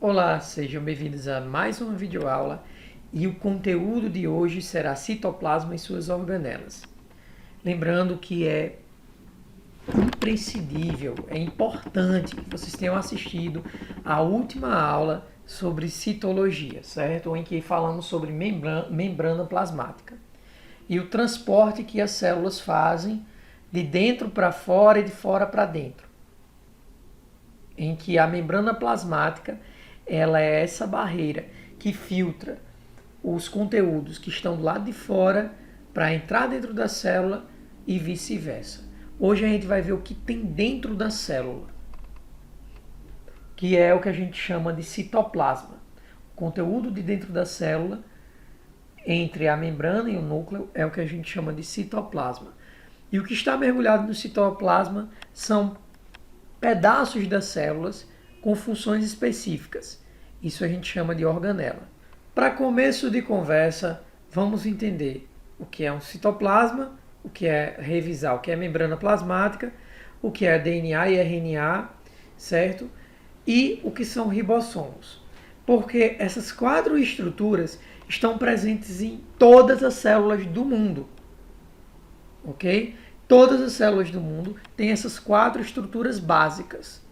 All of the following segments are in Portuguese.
Olá, sejam bem-vindos a mais uma videoaula e o conteúdo de hoje será citoplasma e suas organelas. Lembrando que é imprescindível, é importante que vocês tenham assistido a última aula sobre citologia, certo? Em que falamos sobre membrana plasmática e o transporte que as células fazem de dentro para fora e de fora para dentro. Em que a membrana plasmática ela é essa barreira que filtra os conteúdos que estão do lado de fora para entrar dentro da célula e vice-versa. Hoje a gente vai ver o que tem dentro da célula, que é o que a gente chama de citoplasma. O conteúdo de dentro da célula, entre a membrana e o núcleo, é o que a gente chama de citoplasma. E o que está mergulhado no citoplasma são pedaços das células com funções específicas. Isso a gente chama de organela. Para começo de conversa, vamos entender o que é um citoplasma, o que é revisar o que é membrana plasmática, o que é DNA e RNA, certo? E o que são ribossomos. Porque essas quatro estruturas estão presentes em todas as células do mundo. Ok? Todas as células do mundo têm essas quatro estruturas básicas: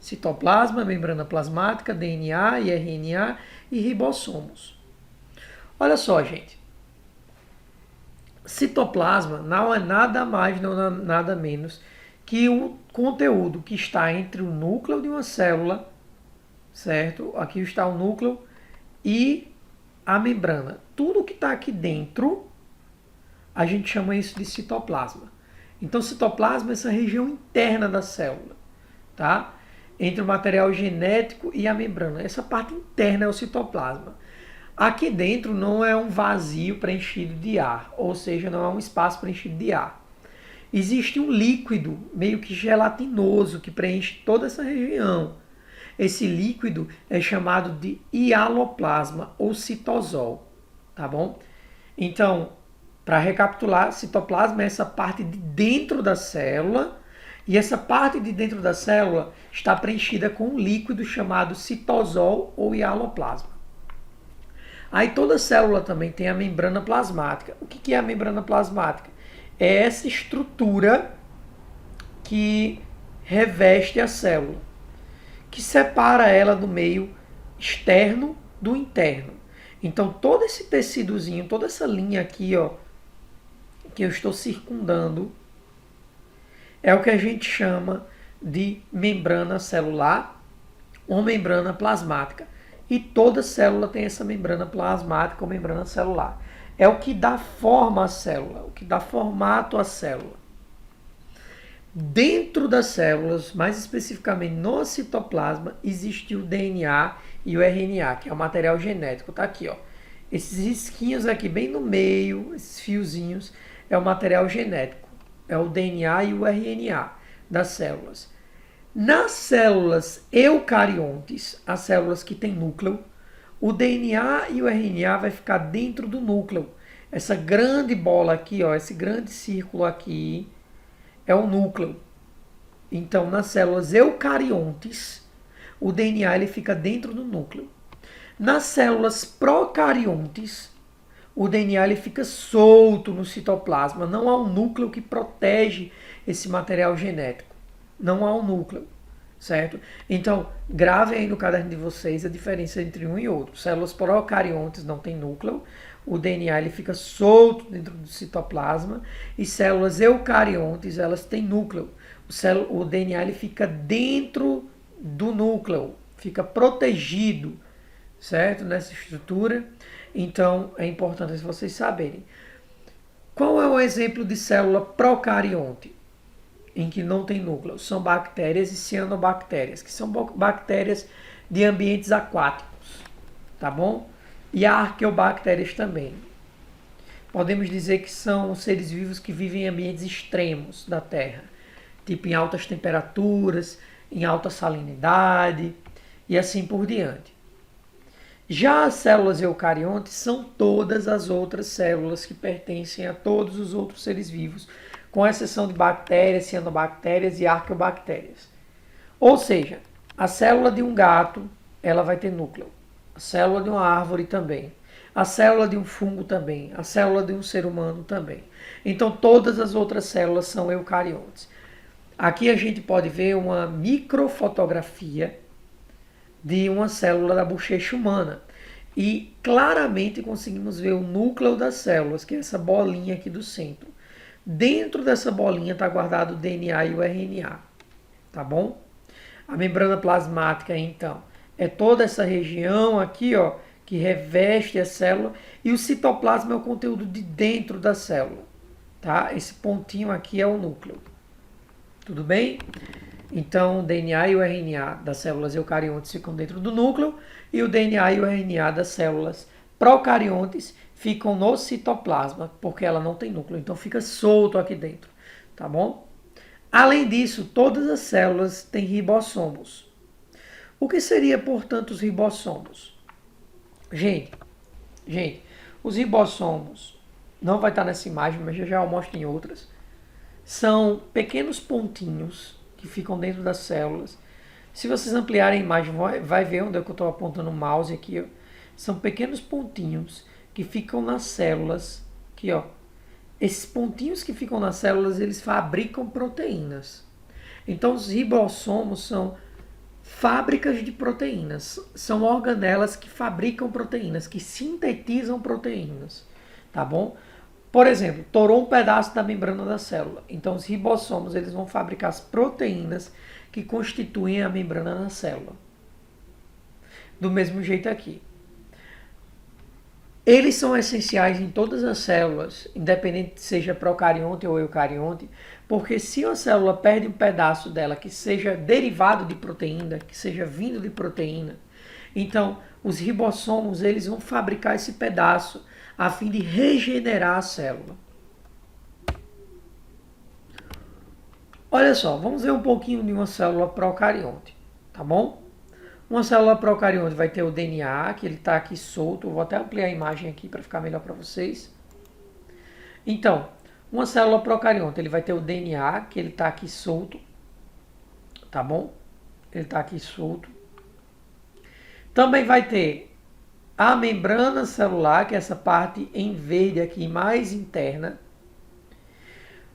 citoplasma, membrana plasmática, DNA e RNA e ribossomos. Olha só, gente. Citoplasma não é nada mais, não é nada menos que o conteúdo que está entre o núcleo de uma célula, certo? Aqui está o núcleo e a membrana. Tudo que está aqui dentro, a gente chama isso de citoplasma. Então, citoplasma é essa região interna da célula, tá? Entre o material genético e a membrana. Essa parte interna é o citoplasma. Aqui dentro não é um vazio preenchido de ar, ou seja, não é um espaço preenchido de ar. Existe um líquido meio que gelatinoso que preenche toda essa região. Esse líquido é chamado de hialoplasma ou citosol, tá bom? Então, para recapitular, citoplasma é essa parte de dentro da célula, e essa parte de dentro da célula está preenchida com um líquido chamado citosol ou hialoplasma. Aí toda célula também tem a membrana plasmática. O que é a membrana plasmática? É essa estrutura que reveste a célula, que separa ela do meio externo do interno. Então todo esse tecidozinho, toda essa linha aqui, ó, que eu estou circundando, é o que a gente chama de membrana celular ou membrana plasmática. E toda célula tem essa membrana plasmática ou membrana celular. É o que dá forma à célula, o que dá formato à célula. Dentro das células, mais especificamente no citoplasma, existe o DNA e o RNA, que é o material genético. Tá aqui, ó. Esses risquinhos aqui bem no meio, esses fiozinhos, é o material genético. É o DNA e o RNA das células. Nas células eucariontes, as células que têm núcleo, o DNA e o RNA vai ficar dentro do núcleo. Essa grande bola aqui, ó, esse grande círculo aqui, é o núcleo. Então, nas células eucariontes, o DNA ele fica dentro do núcleo. Nas células procariontes, o DNA ele fica solto no citoplasma. Não há um núcleo que protege esse material genético. Não há um núcleo, certo? Então, gravem aí no caderno de vocês a diferença entre um e outro. Células procariontes não têm núcleo, o DNA ele fica solto dentro do citoplasma, e células eucariontes, elas têm núcleo. O DNA ele fica dentro do núcleo, fica protegido, certo? Nessa estrutura. Então, é importante vocês saberem. Qual é o exemplo de célula procarionte em que não tem núcleo? São bactérias e cianobactérias, que são bactérias de ambientes aquáticos, tá bom? E arqueobactérias também. Podemos dizer que são seres vivos que vivem em ambientes extremos da Terra, tipo em altas temperaturas, em alta salinidade e assim por diante. Já as células eucariontes são todas as outras células que pertencem a todos os outros seres vivos, com exceção de bactérias, cianobactérias e arqueobactérias. Ou seja, a célula de um gato ela vai ter núcleo. A célula de uma árvore também. A célula de um fungo também. A célula de um ser humano também. Então todas as outras células são eucariontes. Aqui a gente pode ver uma microfotografia de uma célula da bochecha humana. E claramente conseguimos ver o núcleo das células, que é essa bolinha aqui do centro. Dentro dessa bolinha está guardado o DNA e o RNA. Tá bom? A membrana plasmática, então, é toda essa região aqui, ó, que reveste a célula. E o citoplasma é o conteúdo de dentro da célula. Tá? Esse pontinho aqui é o núcleo. Tudo bem? Então, o DNA e o RNA das células eucariontes ficam dentro do núcleo e o DNA e o RNA das células procariontes ficam no citoplasma, porque ela não tem núcleo, então fica solto aqui dentro, tá bom? Além disso, todas as células têm ribossomos. O que seria, portanto, os ribossomos? Gente, os ribossomos, não vai estar nessa imagem, mas já eu mostro em outras, são pequenos pontinhos que ficam dentro das células. Se vocês ampliarem a imagem, vai ver onde é que eu estou apontando o mouse aqui. Ó. São pequenos pontinhos que ficam nas células. Aqui, ó. Esses pontinhos que ficam nas células, eles fabricam proteínas. Então, os ribossomos são fábricas de proteínas. São organelas que fabricam proteínas, que sintetizam proteínas. Tá bom? Por exemplo, torou um pedaço da membrana da célula. Então, os ribossomos eles vão fabricar as proteínas que constituem a membrana da célula. Do mesmo jeito aqui. Eles são essenciais em todas as células, independente seja procarionte ou eucarionte, porque se a célula perde um pedaço dela que seja derivado de proteína, que seja vindo de proteína, então os ribossomos eles vão fabricar esse pedaço a fim de regenerar a célula. Olha só, vamos ver um pouquinho de uma célula procarionte, tá bom? Uma célula procarionte vai ter o DNA, que ele está aqui solto. Eu vou até ampliar a imagem aqui para ficar melhor para vocês. Então, uma célula procarionte, ele vai ter o DNA, que ele está aqui solto, tá bom? Ele está aqui solto. Também vai ter a membrana celular, que é essa parte em verde aqui, mais interna.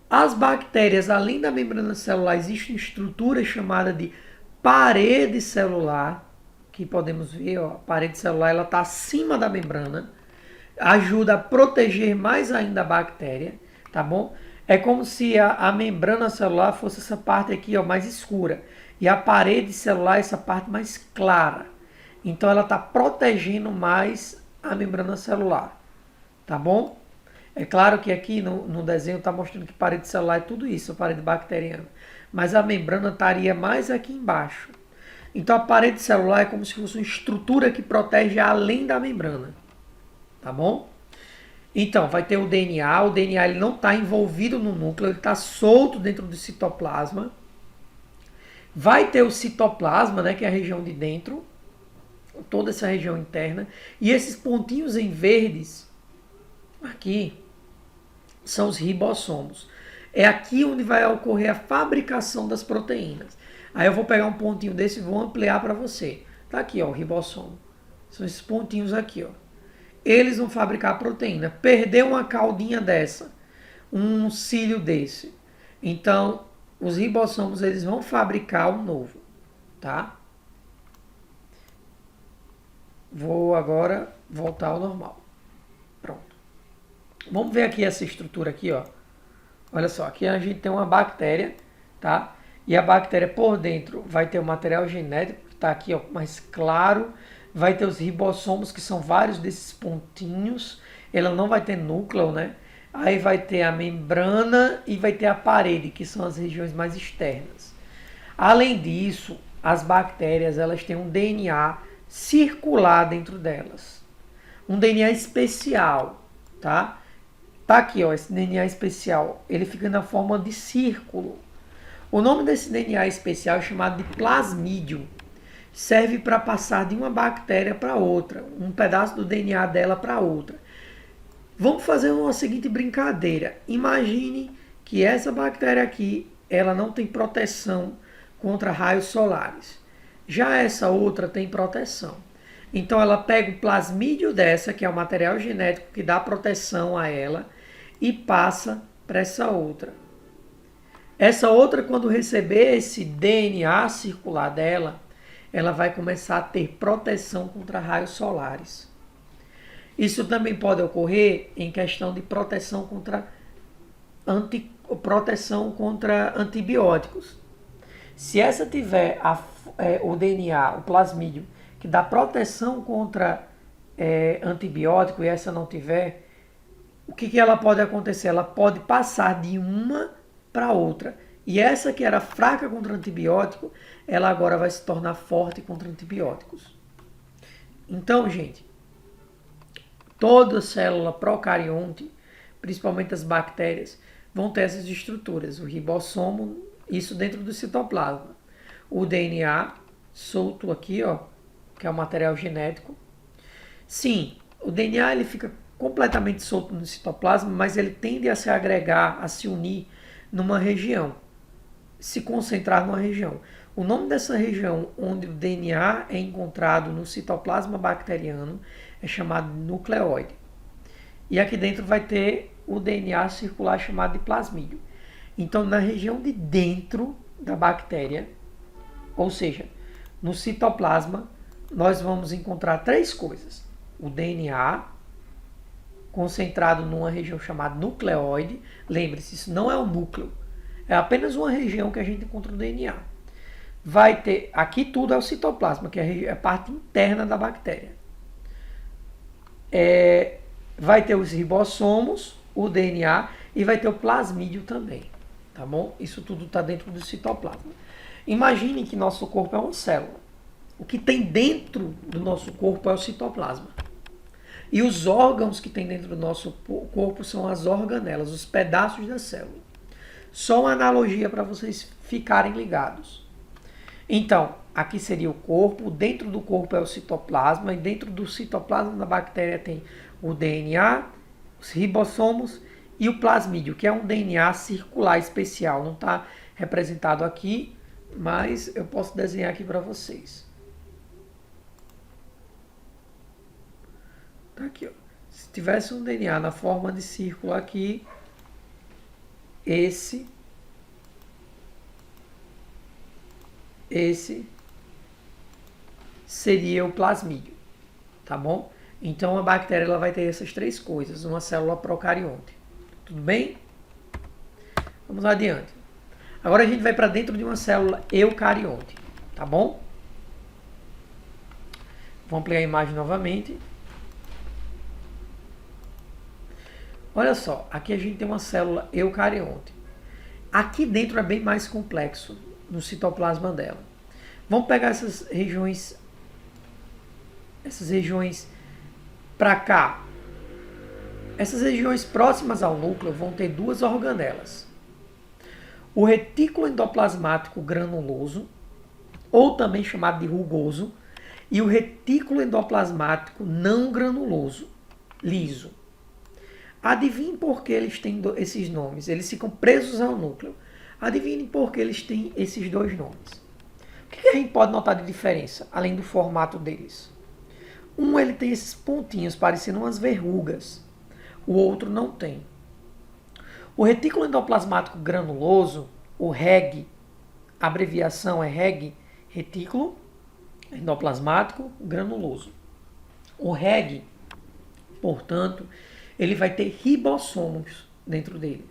As bactérias, além da membrana celular, existe uma estrutura chamada de parede celular, que podemos ver, ó, a parede celular ela está acima da membrana, ajuda a proteger mais ainda a bactéria, tá bom? É como se a membrana celular fosse essa parte aqui, ó, mais escura, e a parede celular essa parte mais clara. Então ela está protegendo mais a membrana celular, tá bom? É claro que aqui no desenho está mostrando que parede celular é tudo isso, a parede bacteriana. Mas a membrana estaria mais aqui embaixo. Então a parede celular é como se fosse uma estrutura que protege além da membrana. Tá bom? Então vai ter o DNA ele não está envolvido no núcleo, ele está solto dentro do citoplasma. Vai ter o citoplasma, né, que é a região de dentro, toda essa região interna. E esses pontinhos em verdes, aqui, são os ribossomos. É aqui onde vai ocorrer a fabricação das proteínas. Aí eu vou pegar um pontinho desse e vou ampliar para você. Tá aqui, ó, o ribossomo. São esses pontinhos aqui, ó. Eles vão fabricar a proteína. Perder uma caudinha dessa, um cílio desse. Então, os ribossomos eles vão fabricar um novo, tá? Vou agora voltar ao normal. Pronto. Vamos ver aqui essa estrutura aqui, ó. Olha só, aqui a gente tem uma bactéria, tá? E a bactéria por dentro vai ter o material genético, que está aqui, ó, mais claro. Vai ter os ribossomos, que são vários desses pontinhos. Ela não vai ter núcleo, né? Aí vai ter a membrana e vai ter a parede, que são as regiões mais externas. Além disso, as bactérias elas têm um DNA circular dentro delas. Um DNA especial, tá? Tá aqui, ó, esse DNA especial. Ele fica na forma de círculo. O nome desse DNA especial é chamado de plasmídio. Serve para passar de uma bactéria para outra, um pedaço do DNA dela para outra. Vamos fazer uma seguinte brincadeira. Imagine que essa bactéria aqui, ela não tem proteção contra raios solares. Já essa outra tem proteção. Então ela pega o plasmídio dessa, que é o material genético que dá proteção a ela, e passa para essa outra. Essa outra, quando receber esse DNA circular dela, ela vai começar a ter proteção contra raios solares. Isso também pode ocorrer em questão de proteção contra antibióticos. Se essa tiver o DNA, o plasmídio, que dá proteção contra antibiótico, e essa não tiver, o que ela pode acontecer? Ela pode passar de uma para outra. E essa que era fraca contra antibiótico, ela agora vai se tornar forte contra antibióticos. Então, gente, toda célula procarionte, principalmente as bactérias, vão ter essas estruturas. O ribossomo, isso dentro do citoplasma. O DNA solto aqui, ó, que é o material genético. Sim, o DNA ele fica completamente solto no citoplasma, mas ele tende a se agregar, a se unir numa região, se concentrar numa região. O nome dessa região onde o DNA é encontrado no citoplasma bacteriano é chamado de nucleóide. E aqui dentro vai ter o DNA circular chamado de plasmídio. Então, na região de dentro da bactéria, ou seja, no citoplasma, nós vamos encontrar três coisas. O DNA, concentrado numa região chamada nucleóide. Lembre-se, isso não é o núcleo. É apenas uma região que a gente encontra no DNA. Vai ter, aqui tudo é o citoplasma, que é a parte interna da bactéria. Vai ter os ribossomos, o DNA, e vai ter o plasmídio também. Tá bom? Isso tudo está dentro do citoplasma. Imagine que nosso corpo é uma célula. O que tem dentro do nosso corpo é o citoplasma. E os órgãos que tem dentro do nosso corpo são as organelas, os pedaços da célula. Só uma analogia para vocês ficarem ligados. Então, aqui seria o corpo, dentro do corpo é o citoplasma, e dentro do citoplasma da bactéria tem o DNA, os ribossomos e o plasmídio, que é um DNA circular especial. Não está representado aqui, mas eu posso desenhar aqui para vocês. Tá aqui, ó. Se tivesse um DNA na forma de círculo aqui, esse seria o plasmídio, tá bom? Então a bactéria ela vai ter essas três coisas, uma célula procarionte. Tudo bem? Vamos adiante. Agora a gente vai para dentro de uma célula eucarionte, tá bom? Vou ampliar a imagem novamente. Olha só, aqui a gente tem uma célula eucarionte. Aqui dentro é bem mais complexo no citoplasma dela. Vamos pegar essas regiões para cá. Essas regiões próximas ao núcleo vão ter duas organelas. O retículo endoplasmático granuloso, ou também chamado de rugoso, e o retículo endoplasmático não granuloso, liso. Adivinhe por que eles têm esses nomes. Eles ficam presos ao núcleo. Adivinhe por que eles têm esses dois nomes. O que a gente pode notar de diferença, além do formato deles? Um ele tem esses pontinhos parecendo umas verrugas. O outro não tem. O retículo endoplasmático granuloso, o REG, a abreviação é REG, retículo endoplasmático granuloso. O REG, portanto, ele vai ter ribossomos dentro dele.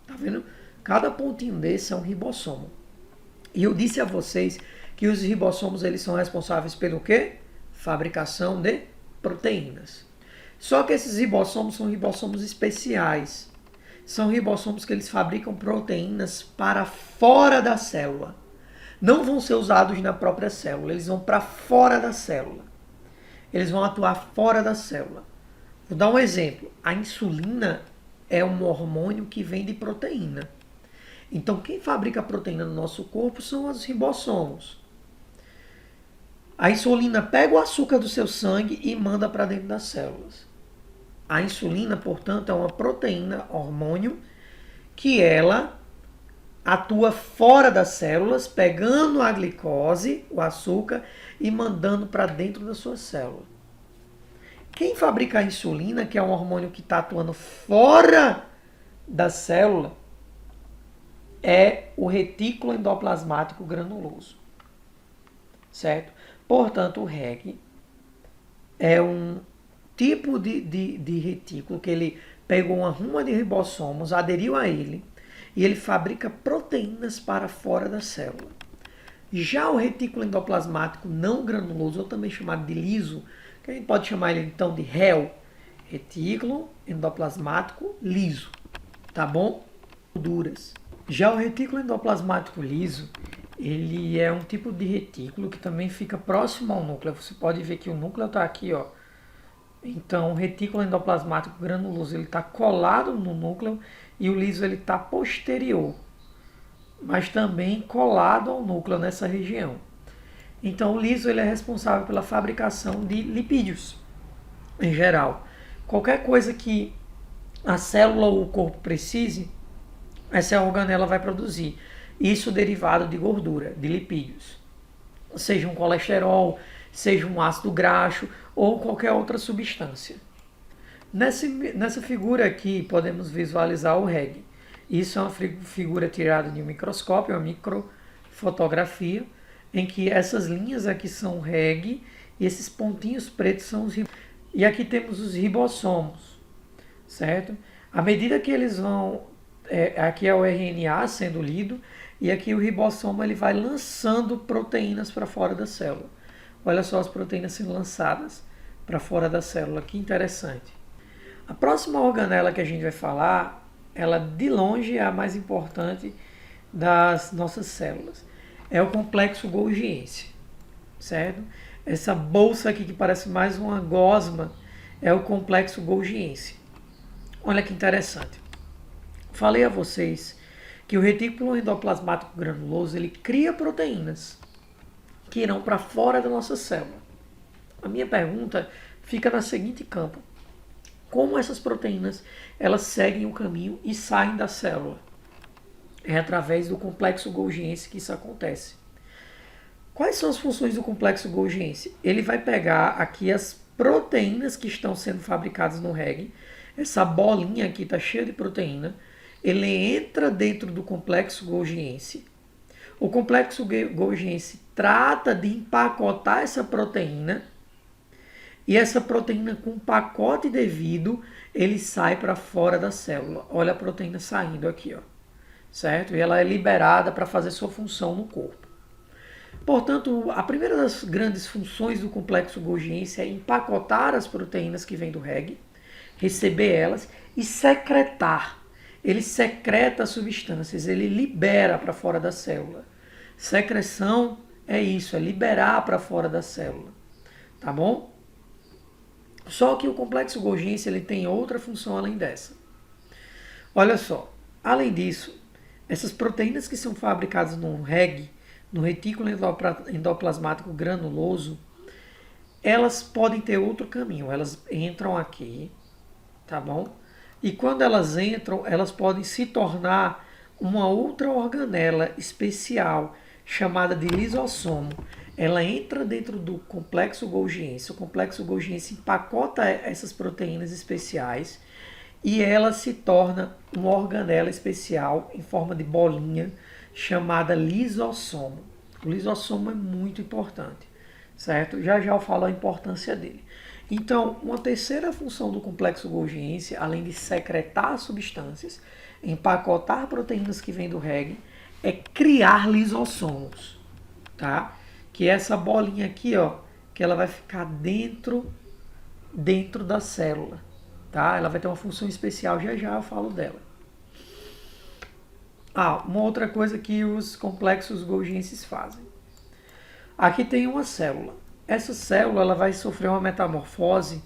Tá vendo? Cada pontinho desse é um ribossomo. E eu disse a vocês que os ribossomos eles são responsáveis pelo quê? Fabricação de proteínas. Só que esses ribossomos são ribossomos especiais. São ribossomos que eles fabricam proteínas para fora da célula. Não vão ser usados na própria célula, eles vão para fora da célula. Eles vão atuar fora da célula. Vou dar um exemplo. A insulina é um hormônio que vem de proteína. Então, quem fabrica a proteína no nosso corpo são os ribossomos. A insulina pega o açúcar do seu sangue e manda para dentro das células. A insulina, portanto, é uma proteína, hormônio, que ela atua fora das células, pegando a glicose, o açúcar, e mandando para dentro da sua célula. Quem fabrica a insulina, que é um hormônio que está atuando fora da célula, é o retículo endoplasmático granuloso. Certo? Portanto, o REG é um tipo de retículo que ele pegou uma ruma de ribossomos, aderiu a ele, e ele fabrica proteínas para fora da célula. Já o retículo endoplasmático não granuloso, ou também chamado de liso, que a gente pode chamar ele então de REL, retículo endoplasmático liso, tá bom? Duras. Já o retículo endoplasmático liso, ele é um tipo de retículo que também fica próximo ao núcleo. Você pode ver que o núcleo está aqui, ó. Então, o retículo endoplasmático granuloso ele está colado no núcleo e o liso ele está posterior, mas também colado ao núcleo nessa região. Então, o liso ele é responsável pela fabricação de lipídios, em geral. Qualquer coisa que a célula ou o corpo precise, essa organela vai produzir. Isso derivado de gordura, de lipídios. Seja um colesterol, seja um ácido graxo ou qualquer outra substância. Nessa figura aqui podemos visualizar o REG. Isso é uma figura tirada de um microscópio, uma microfotografia, em que essas linhas aqui são o REG e esses pontinhos pretos são os ribossomos. E aqui temos os ribossomos, certo? À medida que eles vão... aqui é o RNA sendo lido e aqui o ribossomo ele vai lançando proteínas para fora da célula. Olha só as proteínas sendo lançadas para fora da célula, que interessante. A próxima organela que a gente vai falar, ela de longe é a mais importante das nossas células. É o complexo golgiense, certo? Essa bolsa aqui que parece mais uma gosma é o complexo golgiense. Olha que interessante. Falei a vocês que o retículo endoplasmático granuloso ele cria proteínas que irão para fora da nossa célula. A minha pergunta fica na seguinte campo: como essas proteínas elas seguem o caminho e saem da célula? É através do complexo golgiense que isso acontece. Quais são as funções do complexo golgiense? Ele vai pegar aqui as proteínas que estão sendo fabricadas no REG, essa bolinha aqui está cheia de proteína, ele entra dentro do complexo golgiense. O complexo golgiense trata de empacotar essa proteína e essa proteína com o pacote devido, ele sai para fora da célula. Olha a proteína saindo aqui, ó, certo? E ela é liberada para fazer sua função no corpo. Portanto, a primeira das grandes funções do complexo golgiense é empacotar as proteínas que vêm do REG, receber elas e secretar. Ele secreta as substâncias, ele libera para fora da célula. Secreção é isso, é liberar para fora da célula, tá bom? Só que o complexo golgiense ele tem outra função além dessa. Olha só, além disso, essas proteínas que são fabricadas no REG, no retículo endoplasmático granuloso, elas podem ter outro caminho. Elas entram aqui, tá bom? E quando elas entram, elas podem se tornar uma outra organela especial, chamada de lisossomo. Ela entra dentro do complexo golgiense. O complexo golgiense empacota essas proteínas especiais e ela se torna uma organela especial em forma de bolinha, chamada lisossomo. O lisossomo é muito importante, certo? Já já eu falo a importância dele. Então, uma terceira função do complexo golgiense, além de secretar substâncias, empacotar proteínas que vêm do REG, é criar lisossomos, tá? Que é essa bolinha aqui, ó, que ela vai ficar dentro da célula, tá? Ela vai ter uma função especial, já já eu falo dela. Uma outra coisa que os complexos golgienses fazem. Aqui tem uma célula. Essa célula ela vai sofrer uma metamorfose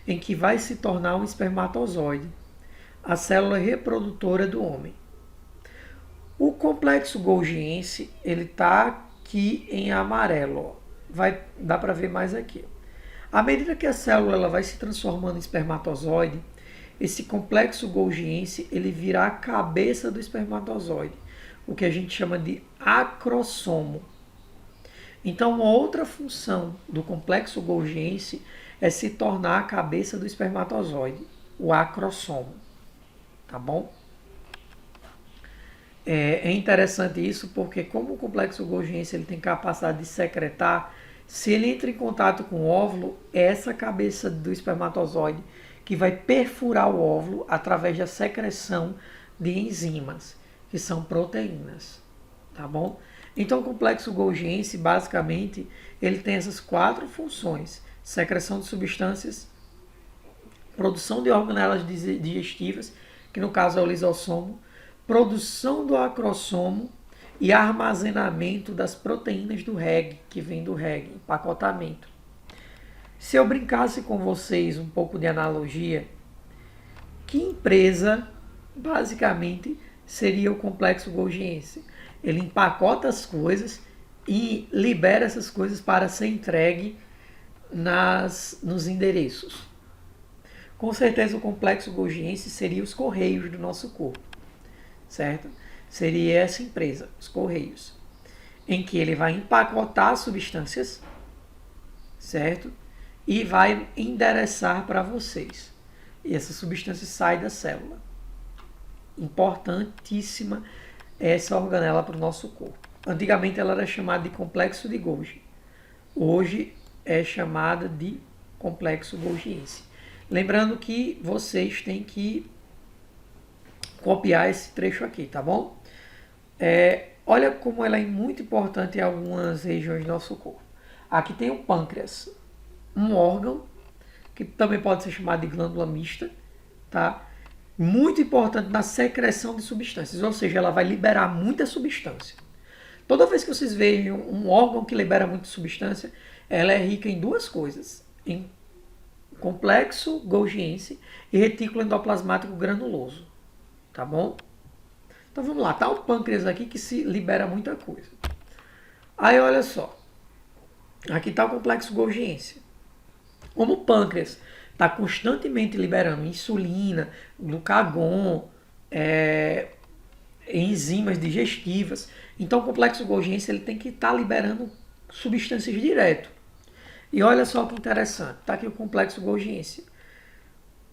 em que vai se tornar um espermatozoide, a célula reprodutora do homem. O complexo golgiense ele está aqui em amarelo, ó. Dá para ver mais aqui. À medida que a célula ela vai se transformando em espermatozoide, esse complexo golgiense ele virá a cabeça do espermatozoide. o que a gente chama de acrossomo. Então, uma outra função do complexo golgiense é se tornar a cabeça do espermatozoide, o acrossomo. Tá bom? É interessante isso porque, como o complexo golgiense ele tem capacidade de secretar, se ele entra em contato com o óvulo, é essa cabeça do espermatozoide que vai perfurar o óvulo através da secreção de enzimas, que são proteínas. Tá bom? Então, o complexo golgiense, basicamente, ele tem essas 4 funções: secreção de substâncias, produção de organelas digestivas, que no caso é o lisossomo, produção do acrossomo e armazenamento das proteínas do REG, que vem do REG, empacotamento. Se eu brincasse com vocês um pouco de analogia, que empresa, basicamente, seria o complexo golgiense? Ele empacota as coisas e libera essas coisas para ser entregue nos endereços. Com certeza o complexo golgiense seria os correios do nosso corpo, certo? Seria essa empresa, os correios, em que ele vai empacotar as substâncias, certo? E vai endereçar para vocês. E essa substância sai da célula. Importantíssima essa organela para o nosso corpo. Antigamente ela era chamada de complexo de Golgi. Hoje é chamada de complexo golgiense. Lembrando que vocês têm que copiar esse trecho aqui, tá bom? Olha como ela é muito importante em algumas regiões do nosso corpo. Aqui tem o pâncreas, um órgão que também pode ser chamado de glândula mista, tá? Muito importante na secreção de substâncias, ou seja, ela vai liberar muita substância. Toda vez que vocês vejam um órgão que libera muita substância, ela é rica em 2 coisas: em complexo golgiense e retículo endoplasmático granuloso. Tá bom? Então vamos lá, tá o pâncreas aqui que se libera muita coisa. Aí olha só, aqui está o complexo golgiense. Como o pâncreas está constantemente liberando insulina, glucagon, enzimas digestivas, então o complexo golgiense ele tem que estar liberando substâncias direto. E olha só que interessante, está aqui o complexo golgiense.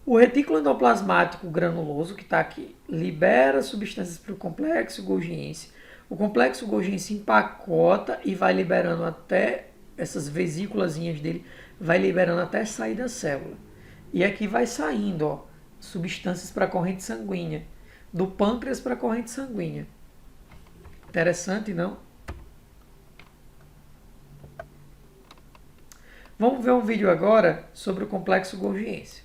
O retículo endoplasmático granuloso, que está aqui, libera substâncias para o complexo golgiense. O complexo golgiense empacota e vai liberando até essas vesículazinhas dele, vai liberando até sair da célula. E aqui vai saindo, ó, substâncias para a corrente sanguínea, do pâncreas para a corrente sanguínea. Interessante, não? Vamos ver um vídeo agora sobre o complexo golgiense.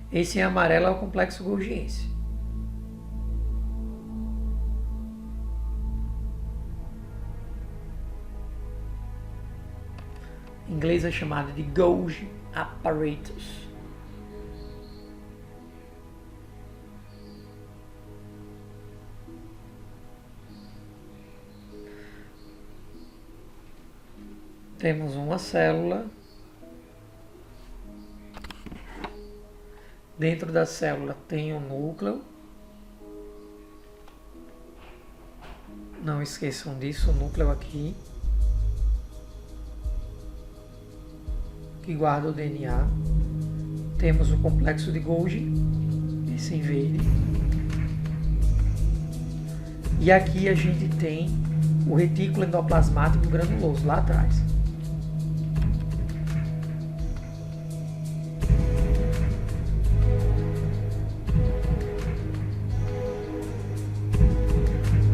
Esse em amarelo é o complexo golgiense. Em inglês é chamado de Golgi Apparatus. Temos uma célula. Dentro da célula tem um núcleo. Não esqueçam disso, o núcleo aqui, que guarda o DNA. Temos o complexo de Golgi, esse em verde. E aqui a gente tem o retículo endoplasmático granuloso, lá atrás.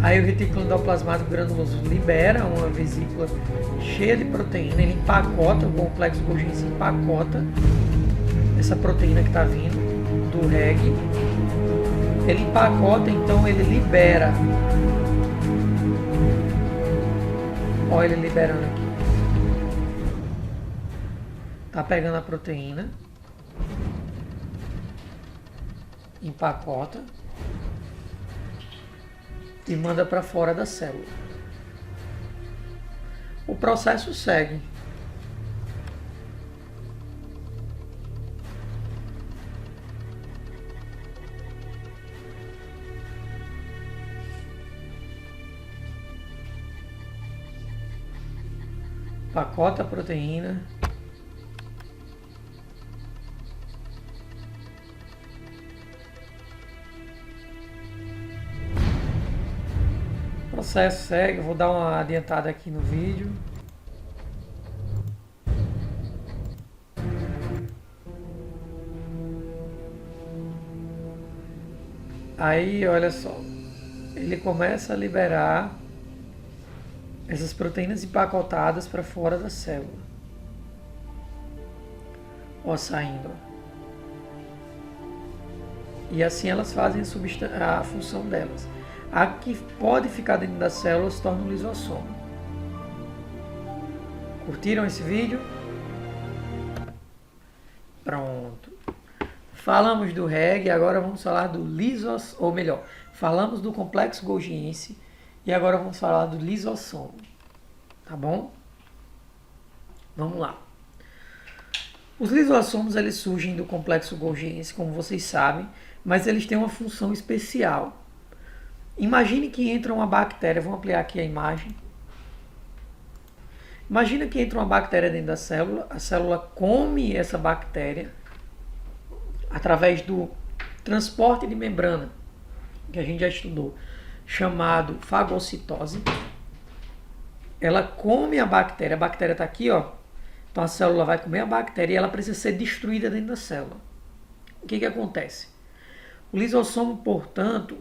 Aí o retículo endoplasmático granuloso libera uma vesícula cheia de proteína, ele empacota, o complexo golgiense empacota essa proteína que está vindo do REG. Ele empacota, então ele libera. Olha ele liberando aqui. Tá pegando a proteína, empacota e manda para fora da célula. O processo segue. Empacota a proteína. O processo segue, eu vou dar uma adiantada aqui no vídeo. Aí, olha só, ele começa a liberar essas proteínas empacotadas para fora da célula. Ó, saindo. E assim elas fazem a função delas. A que pode ficar dentro da célula se torna um lisossomo. Curtiram esse vídeo? Pronto. Falamos do REG, agora vamos falar do lisossomo, ou melhor, falamos do complexo golgiense e agora vamos falar do lisossomo. Tá bom? Vamos lá. Os lisossomos eles surgem do complexo golgiense, como vocês sabem, mas eles têm uma função especial. Imagine que entra uma bactéria, vamos ampliar aqui a imagem. Imagina que entra uma bactéria dentro da célula, a célula come essa bactéria através do transporte de membrana, que a gente já estudou, chamado fagocitose. Ela come a bactéria está aqui, ó. Então a célula vai comer a bactéria e ela precisa ser destruída dentro da célula. O que acontece? O lisossomo, portanto,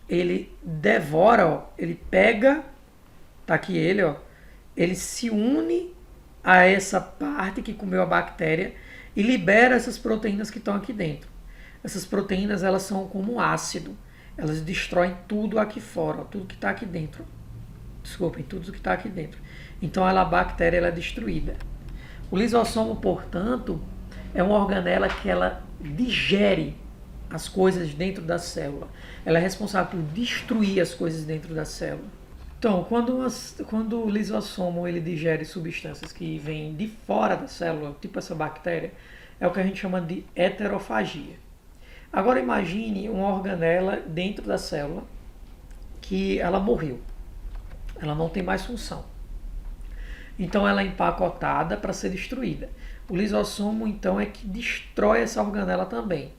ele devora, ó, ele pega, tá aqui ele, ó, ele se une a essa parte que comeu a bactéria e libera essas proteínas que estão aqui dentro. Essas proteínas, elas são como um ácido. Elas destroem tudo aqui fora, ó, tudo que está aqui dentro. Desculpem, tudo que está aqui dentro. Então a bactéria ela é destruída. O lisossomo, portanto, é uma organela que ela digere as coisas dentro da célula. Ela é responsável por destruir as coisas dentro da célula. Então, quando o lisossomo ele digere substâncias que vêm de fora da célula, tipo essa bactéria, é o que a gente chama de heterofagia. Agora imagine uma organela dentro da célula que ela morreu. Ela não tem mais função. Então ela é empacotada para ser destruída. O lisossomo, então, é que destrói essa organela também.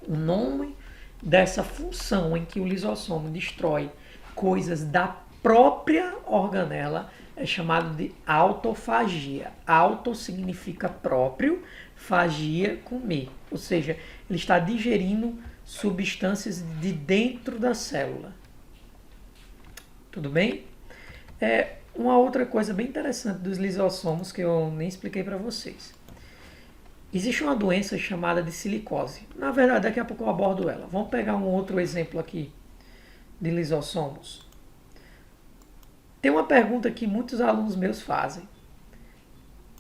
O nome dessa função em que o lisossomo destrói coisas da própria organela é chamado de autofagia. Auto significa próprio, fagia, comer. Ou seja, ele está digerindo substâncias de dentro da célula. Tudo bem? Uma outra coisa bem interessante dos lisossomos que eu nem expliquei para vocês. Existe uma doença chamada de silicose. Na verdade, daqui a pouco eu abordo ela. Vamos pegar um outro exemplo aqui de lisossomos. Tem uma pergunta que muitos alunos meus fazem.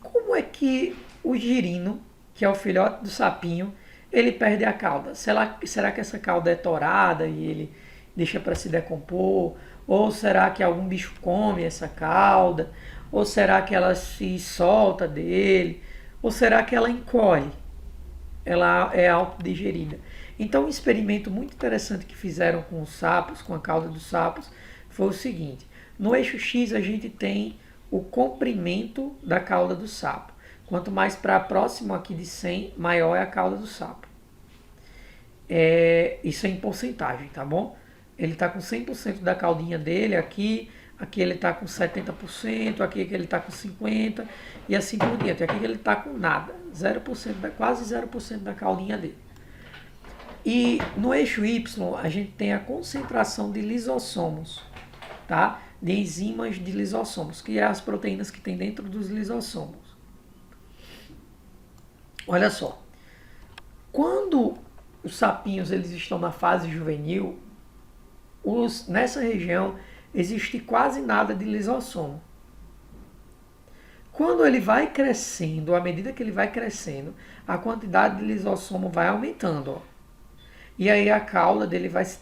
Como é que o girino, que é o filhote do sapinho, ele perde a cauda? Será que essa cauda é torada e ele deixa para se decompor? Ou será que algum bicho come essa cauda? Ou será que ela se solta dele? Ou será que ela encolhe? Ela é autodigerida. Então, um experimento muito interessante que fizeram com os sapos, com a cauda dos sapos, foi o seguinte. No eixo X a gente tem o comprimento da cauda do sapo. Quanto mais para próximo aqui de 100, maior é a cauda do sapo. Isso é em porcentagem, tá bom? Ele está com 100% da caudinha dele aqui ele está com 70%, aqui ele está com 50% e assim por diante. Aqui ele está com nada, 0%, quase 0% da caudinha dele. E no eixo Y a gente tem a concentração de lisossomos, tá? De enzimas de lisossomos, que é as proteínas que tem dentro dos lisossomos. Olha só, quando os sapinhos eles estão na fase juvenil, nessa região existe quase nada de lisossomo. Quando ele vai crescendo, à medida que ele vai crescendo, a quantidade de lisossomo vai aumentando. Ó. E aí a cauda dele vai se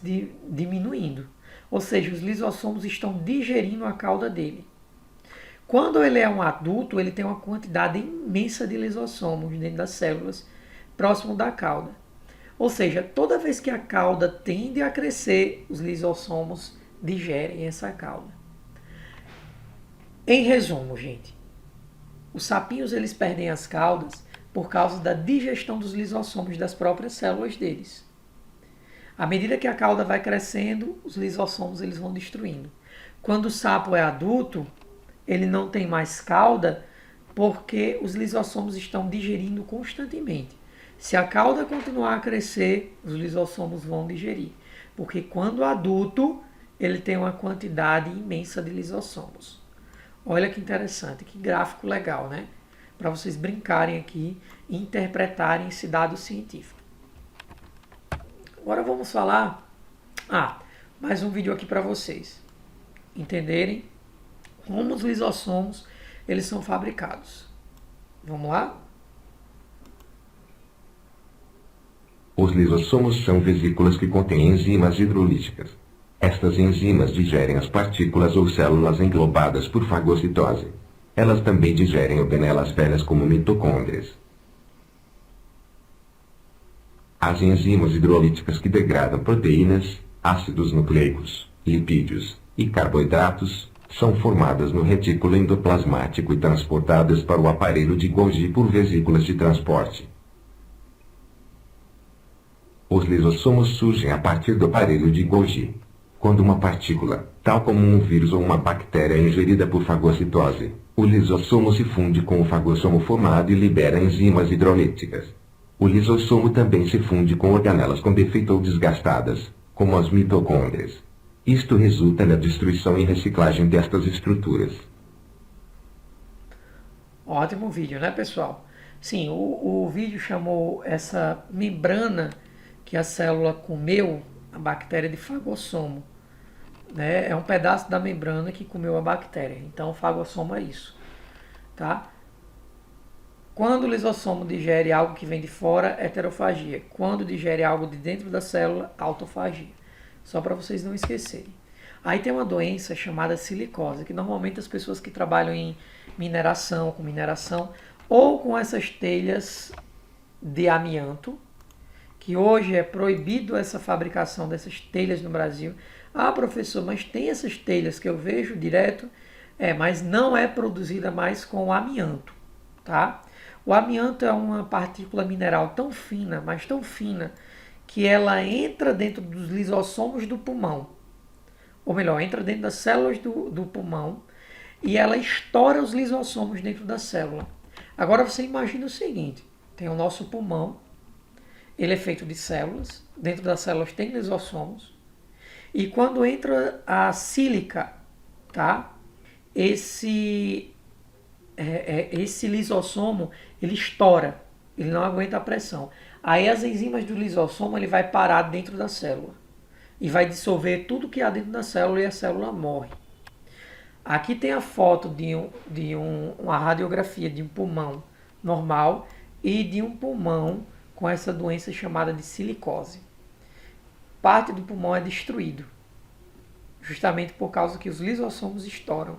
diminuindo. Ou seja, os lisossomos estão digerindo a cauda dele. Quando ele é um adulto, ele tem uma quantidade imensa de lisossomos dentro das células, próximo da cauda. Ou seja, toda vez que a cauda tende a crescer, os lisossomos digerem essa cauda. Em resumo, gente, os sapinhos eles perdem as caudas por causa da digestão dos lisossomos das próprias células deles. À medida que a cauda vai crescendo, os lisossomos eles vão destruindo. Quando o sapo é adulto, ele não tem mais cauda porque os lisossomos estão digerindo constantemente. Se a cauda continuar a crescer, os lisossomos vão digerir. Porque quando adulto, ele tem uma quantidade imensa de lisossomos. Olha que interessante, que gráfico legal, né? Para vocês brincarem aqui e interpretarem esse dado científico. Agora vamos falar... mais um vídeo aqui para vocês entenderem como os lisossomos eles são fabricados. Vamos lá? Os lisossomos são vesículas que contêm enzimas hidrolíticas. Estas enzimas digerem as partículas ou células englobadas por fagocitose. Elas também digerem organelas velhas como mitocôndrias. As enzimas hidrolíticas que degradam proteínas, ácidos nucleicos, lipídios e carboidratos são formadas no retículo endoplasmático e transportadas para o aparelho de Golgi por vesículas de transporte. Os lisossomos surgem a partir do aparelho de Golgi. Quando uma partícula, tal como um vírus ou uma bactéria, é ingerida por fagocitose, o lisossomo se funde com o fagossomo formado e libera enzimas hidrolíticas. O lisossomo também se funde com organelas com defeito ou desgastadas, como as mitocôndrias. Isto resulta na destruição e reciclagem destas estruturas. Ótimo vídeo, né, pessoal? Sim, o vídeo chamou essa membrana que a célula comeu, a bactéria, de fagossomo. Né? É um pedaço da membrana que comeu a bactéria. Então, fagossomo é isso. Tá? Quando o lisossomo digere algo que vem de fora, heterofagia. Quando digere algo de dentro da célula, autofagia. Só para vocês não esquecerem. Aí tem uma doença chamada silicose, que normalmente as pessoas que trabalham em mineração, com mineração, ou com essas telhas de amianto, que hoje é proibido essa fabricação dessas telhas no Brasil. Ah, professor, mas tem essas telhas que eu vejo direto, mas não é produzida mais com amianto, tá? O amianto é uma partícula mineral tão fina, mas tão fina, que ela entra dentro dos lisossomos do pulmão, ou melhor, entra dentro das células do pulmão e ela estoura os lisossomos dentro da célula. Agora você imagina o seguinte, tem o nosso pulmão, ele é feito de células, dentro das células tem lisossomos, e quando entra a sílica, tá? Esse lisossomo, ele estoura, ele não aguenta a pressão. Aí as enzimas do lisossomo, ele vai parar dentro da célula e vai dissolver tudo que há dentro da célula e a célula morre. Aqui tem a foto de uma radiografia de um pulmão normal e de um pulmão com essa doença chamada de silicose. Parte do pulmão é destruído, justamente por causa que os lisossomos estouram.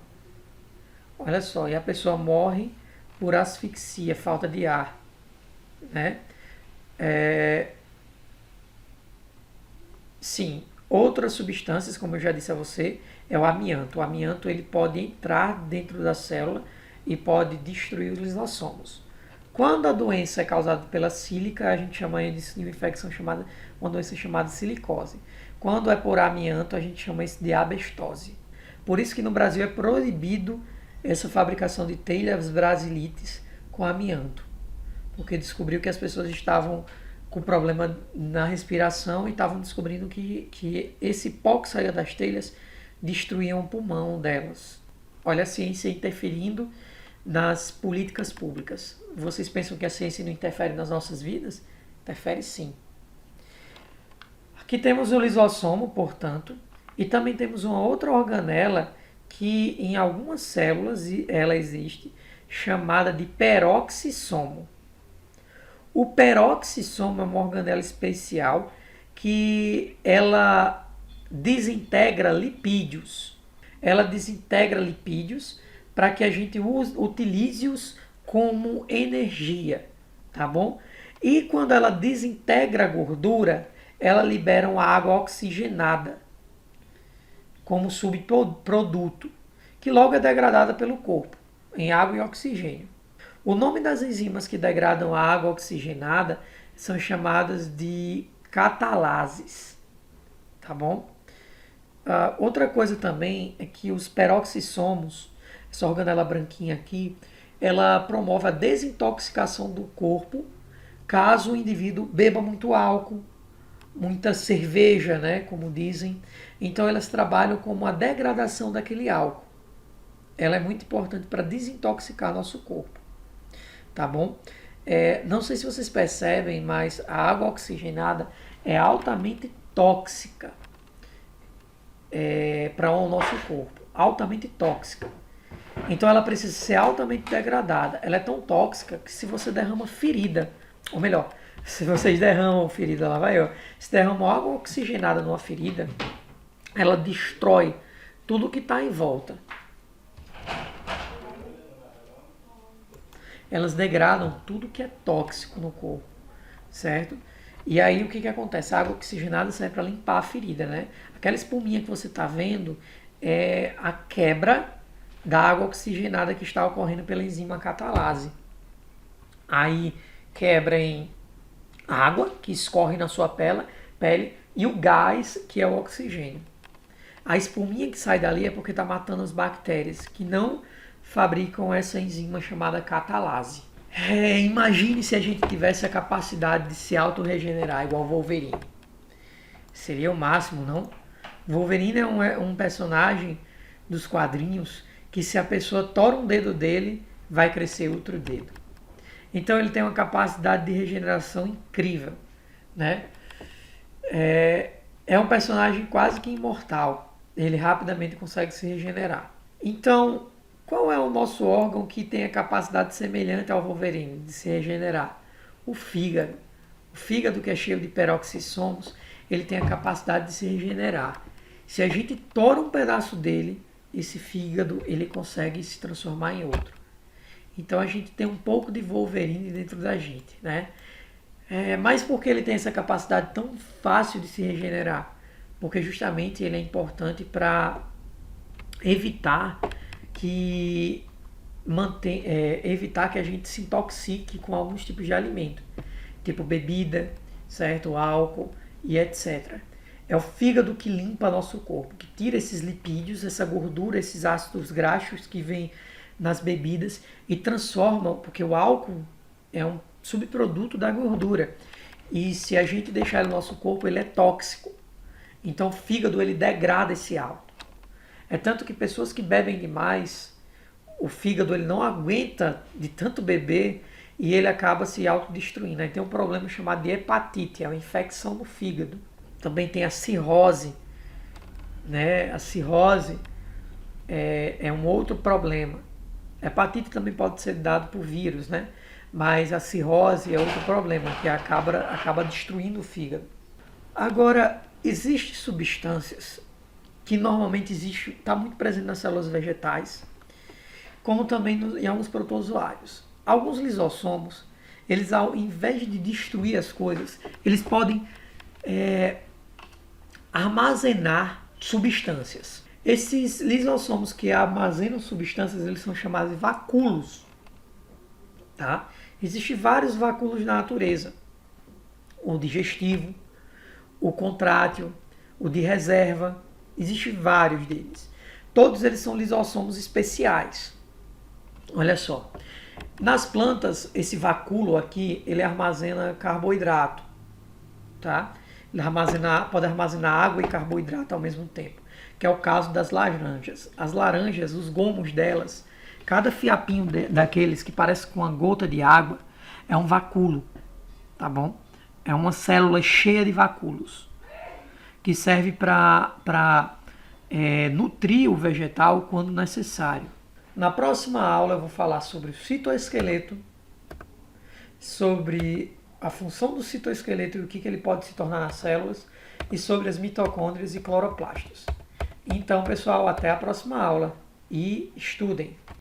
Olha só, e a pessoa morre por asfixia, falta de ar, né? Sim, outras substâncias, como eu já disse a você, é o amianto. O amianto ele pode entrar dentro da célula e pode destruir os lisossomos. Quando a doença é causada pela sílica, a gente chama isso de uma infecção chamada, uma doença chamada silicose. Quando é por amianto, a gente chama isso de abestose. Por isso que no Brasil é proibido essa fabricação de telhas brasilites com amianto, porque descobriu que as pessoas estavam com problema na respiração e estavam descobrindo que esse pó que saía das telhas destruía o pulmão delas. Olha a ciência interferindo nas políticas públicas. Vocês pensam que a ciência não interfere nas nossas vidas? Interfere sim. Aqui temos o lisossomo, portanto, e também temos uma outra organela que em algumas células ela existe, chamada de peroxissomo. O peroxissomo é uma organela especial que ela desintegra lipídios. Ela desintegra lipídios para que a gente utilize-os como energia, tá bom? E quando ela desintegra a gordura, ela libera uma água oxigenada como subproduto, que logo é degradada pelo corpo, em água e oxigênio. O nome das enzimas que degradam a água oxigenada são chamadas de catalases, tá bom? Outra coisa também é que os peroxissomos, essa organela branquinha aqui, ela promove a desintoxicação do corpo caso o indivíduo beba muito álcool, muita cerveja, né, como dizem. Então elas trabalham como a degradação daquele álcool. Ela é muito importante para desintoxicar nosso corpo, tá bom? Não sei se vocês percebem, mas a água oxigenada é altamente tóxica para o nosso corpo, altamente tóxica. Então ela precisa ser altamente degradada. Ela é tão tóxica que se você derrama ferida, ou melhor, se vocês derramam ferida, lá vai eu, se derramam água oxigenada numa ferida, ela destrói tudo que está em volta. Elas degradam tudo que é tóxico no corpo, certo? E aí o que acontece? A água oxigenada serve para limpar a ferida, né? Aquela espuminha que você está vendo é a quebra da água oxigenada que está ocorrendo pela enzima catalase. Aí quebra em água, que escorre na sua pele, e o gás, que é o oxigênio. A espuminha que sai dali é porque está matando as bactérias, que não fabricam essa enzima chamada catalase. Imagine se a gente tivesse a capacidade de se autorregenerar igual o Wolverine. Seria o máximo, não? Wolverine é um personagem dos quadrinhos que se a pessoa tora um dedo dele, vai crescer outro dedo. Então ele tem uma capacidade de regeneração incrível, né? É um personagem quase que imortal. Ele rapidamente consegue se regenerar. Então, qual é o nosso órgão que tem a capacidade semelhante ao Wolverine de se regenerar? O fígado. O fígado, que é cheio de peroxissomos, ele tem a capacidade de se regenerar. Se a gente tora um pedaço dele, esse fígado ele consegue se transformar em outro. Então a gente tem um pouco de Wolverine dentro da gente, né? Mas por que ele tem essa capacidade tão fácil de se regenerar? Porque justamente ele é importante para evitar que a gente se intoxique com alguns tipos de alimento, tipo bebida, certo? Álcool e etc. É o fígado que limpa nosso corpo, que tira esses lipídios, essa gordura, esses ácidos graxos que vêm nas bebidas e transformam, porque o álcool é um subproduto da gordura. E se a gente deixar ele no nosso corpo, ele é tóxico. Então o fígado ele degrada esse álcool. É tanto que pessoas que bebem demais, o fígado ele não aguenta de tanto beber e ele acaba se autodestruindo. Aí tem um problema chamado de hepatite, é uma infecção no fígado. Também tem a cirrose, né? A cirrose é um outro problema. A hepatite também pode ser dado por vírus, né? Mas a cirrose é outro problema, que acaba destruindo o fígado. Agora, existem substâncias que normalmente está muito presente nas células vegetais, como também em alguns protozoários. Alguns lisossomos, eles ao invés de destruir as coisas, eles podem armazenar substâncias. Esses lisossomos que armazenam substâncias, eles são chamados de vacúolos. Tá? Existem vários vacúolos na natureza. O digestivo, o contrátil, o de reserva. Existem vários deles. Todos eles são lisossomos especiais. Olha só. Nas plantas, esse vacúolo aqui, ele armazena carboidrato. Tá? Ele pode armazenar água e carboidrato ao mesmo tempo, que é o caso das laranjas. As laranjas, os gomos delas, cada fiapinho daqueles que parece com uma gota de água é um vacúolo, tá bom? É uma célula cheia de vacúolos que serve para nutrir o vegetal quando necessário. Na próxima aula eu vou falar sobre o citoesqueleto, sobre a função do citoesqueleto e o que ele pode se tornar nas células, e sobre as mitocôndrias e cloroplastos. Então, pessoal, até a próxima aula e estudem!